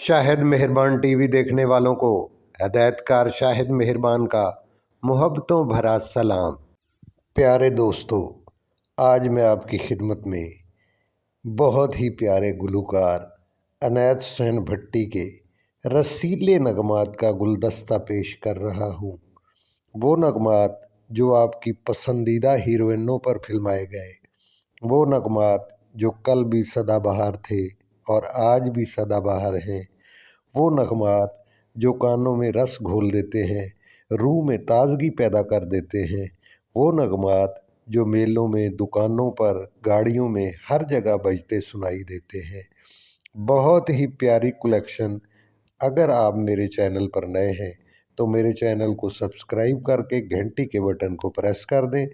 शाहिद मेहरबान टीवी देखने वालों को हदायतकार शाहिद मेहरबान का मोहब्बतों भरा सलाम। प्यारे दोस्तों, आज मैं आपकी खिदमत में बहुत ही प्यारे गुलूकार अनैत हुसैन भट्टी के रसीले नगमात का गुलदस्ता पेश कर रहा हूँ। वो नगमात जो आपकी पसंदीदा हीरोइनों पर फिल्माए गए, वो नगमात जो कल भी सदाबहार थे और आज भी सदाबहार हैं, वो नगमात जो कानों में रस घोल देते हैं, रूह में ताजगी पैदा कर देते हैं, वो नगमात जो मेलों में, दुकानों पर, गाड़ियों में हर जगह बजते सुनाई देते हैं। बहुत ही प्यारी कलेक्शन। अगर आप मेरे चैनल पर नए हैं तो मेरे चैनल को सब्सक्राइब करके घंटी के बटन को प्रेस कर दें,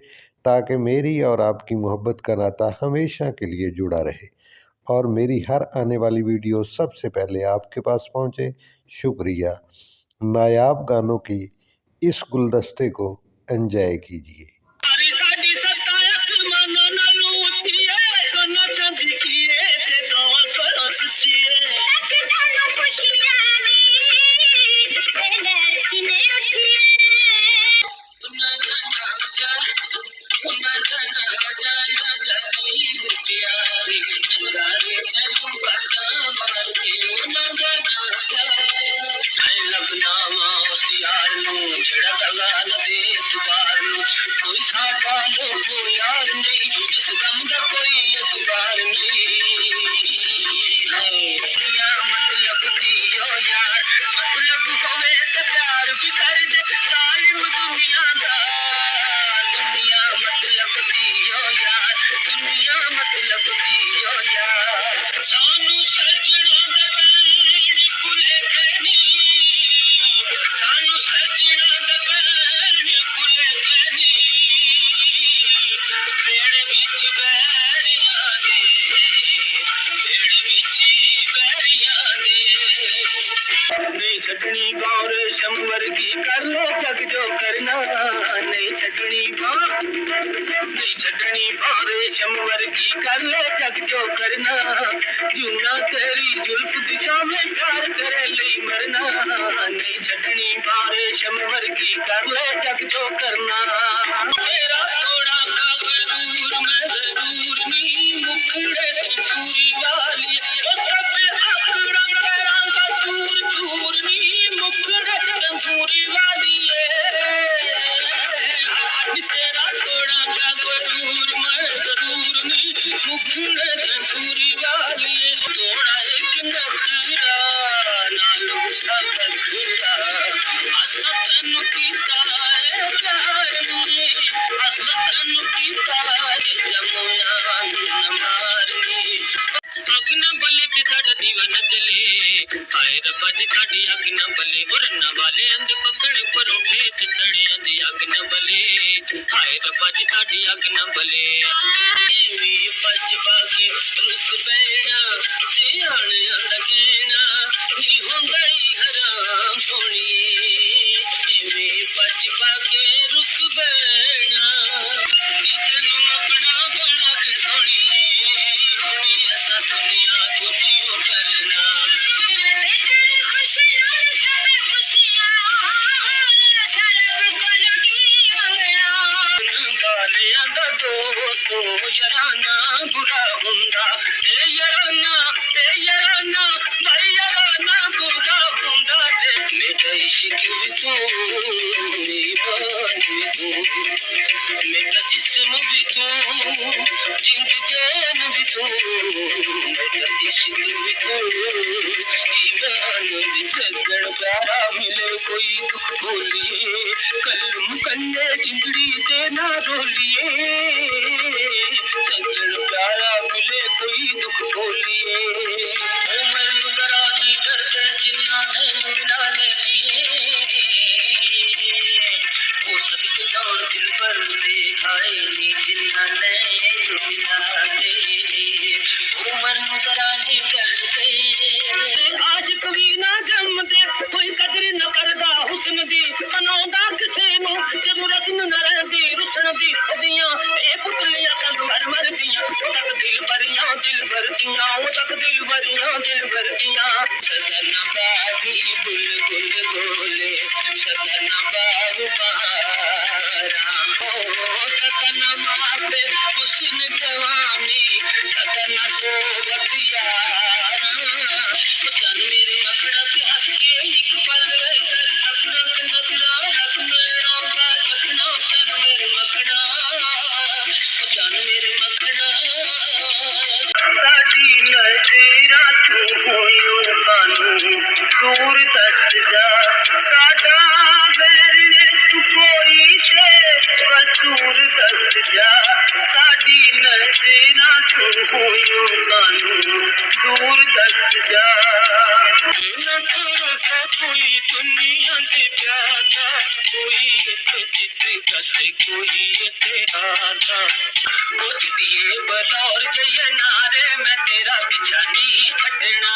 ताकि मेरी और आपकी मोहब्बत का नाता हमेशा के लिए जुड़ा रहे और मेरी हर आने वाली वीडियो सबसे पहले आपके पास पहुंचे। शुक्रिया। नायाब गानों की इस गुलदस्ते को एंजॉय कीजिए। कर ले जग जो करना, जूना तेरी जुल्फ दिशा में प्यार करे ले मरना, नहीं छटनी बारे शमवर की कर ले जग जो करना। तेरा थोड़ा का जरूर मैं जरूर नहीं, मुखड़े सिंदूरी वाली ओ सब आकड़ा तेरा का दूर दूर नहीं, मुखड़े सिंदूरी वाली तेरा थोड़ा का जरूर मैं जरूर नहीं, मुखड़े सिंदूरी वाली थोड़ा एक नखरा नाल गुस्सा रखरा, असतन कीता है प्यार में, असतन कीता है जमुना मारनी, अख न बले ते साडा दीवाना चले, हाय रब्बा जी साडी अख न बले, और न वाले अंद पकड़े परोठे ते छड़ियां दी अख न बले, हाय रब्बा जी साडी अख न बले। बच बाकी रुस बैना सियाणिया लगेना, नी हुंदा ही हराम सोनिए, बच बाके रुस बैना, तेनू अपना बना के सोनिए, ऐसा दुनिया दुनिया करना, खुशियां सब खुशियां गालियां दा दोस्तो याराना बुरा हुंदा, ए याराना भाई याराना बुरा हुंदा, मेरा इश्क भी तू मेरी बात भी तू, मेरा जिस्म भी तू जिंद जान भी तू, मेरा इश्क भी तू ईमान भी। सजन प्यारा मिले कोई दुख बोलिए, कलम कन्ने जिंदड़ी ते ना रोलिए, सजन प्यारा मिले कोई दुख बोलिए, मैं जरा नहीं डरते जिन्ना है मिला ले लिए, वो सदके दौड़ दिल पर दे हाय नी जिन्ना ने मिला ले, उमर जरा नहीं डरते आशिक भी ना जमते, कोई कदर न करदा हुस्न दी, अनौदा किसे नूं जरूरत न रहे चल मेरे मखना ते हंस के एक पल कर अपना नजरा रस मेरा का चखना चल मेरे मखना चल मेरे मखना साडी नजरा तू होयो कानू दूर दस जा साडा बैर ने तू कोई ते कसूर दस जा साडी नजरा तू होयो कानू दूर दस जा कोई दुनिया के प्यादा कोई इत्थे जिद्द कोई इत्थे हादा कुछ दिए बलौर जइए नारे मैं तेरा पीछा नहीं छड़ना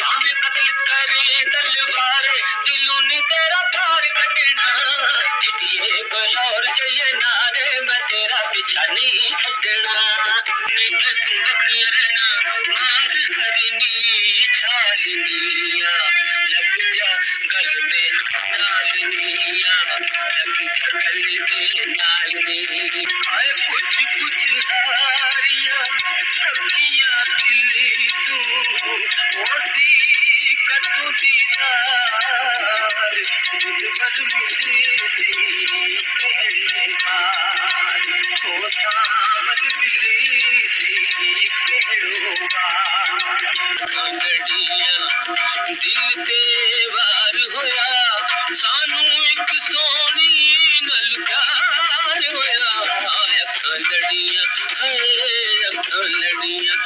भावे कत्ल करे तलवार दिलों ने तेरा प्यार कटना दिए बलौर जइए नारे मैं तेरा पीछा नहीं छड़ना नहीं तो तू बखरना मार करनी छालनिया लग जा गल ते नालनिया लग जा गल ते नालनी आए कुछ हारिया सखियां दिल तू ओसी कदू दीदार दिल बद मिले सी कहने बार हो सावल मिले सी कहनो बार कंगड़िया दिल ते वार होया सानू एक सोनी नल प्यार होया अखां लड़ियां अखां लड़ियां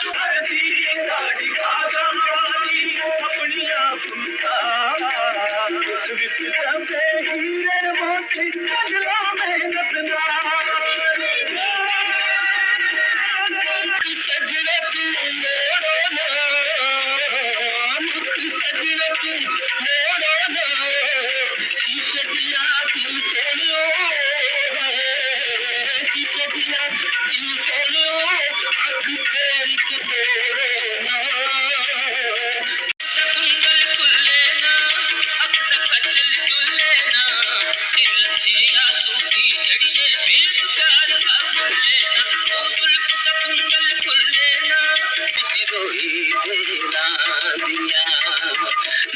गाड़ी आगा मारी अपनी आप विच चंदे हीरे मोती चला मेहनत सजने की मोड़ो ना सजने की मोड़ो ना शीशे दिया दिल सोनियो शीशे दिया दिल सोनियो अख फेर के तोड़ो ना कुंडल खुले ना अख दा कजल चुले ना सिर लथिया सूती जड़िए भीड़ प्यार का खुले ना ओ जुल्फ दा कुंडल खुले ना बिच रोई तेरा दिया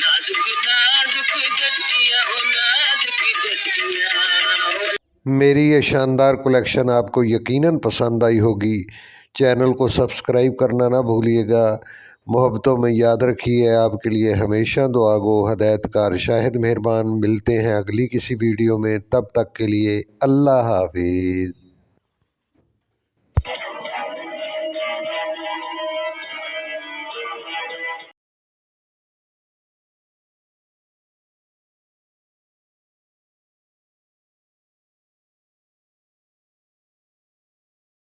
नाजुक नाजुक जटिया हो नाजुक जटिया मेरी ये शानदार कलेक्शन आपको यकीनन पसंद आई होगी। चैनल को सब्सक्राइब करना ना भूलिएगा। मोहब्बतों में याद रखिए, आपके लिए हमेशा दुआ गो। हदायतकार शाहिद मेहरबान। मिलते हैं अगली किसी वीडियो में, तब तक के लिए अल्लाह हाफिज़।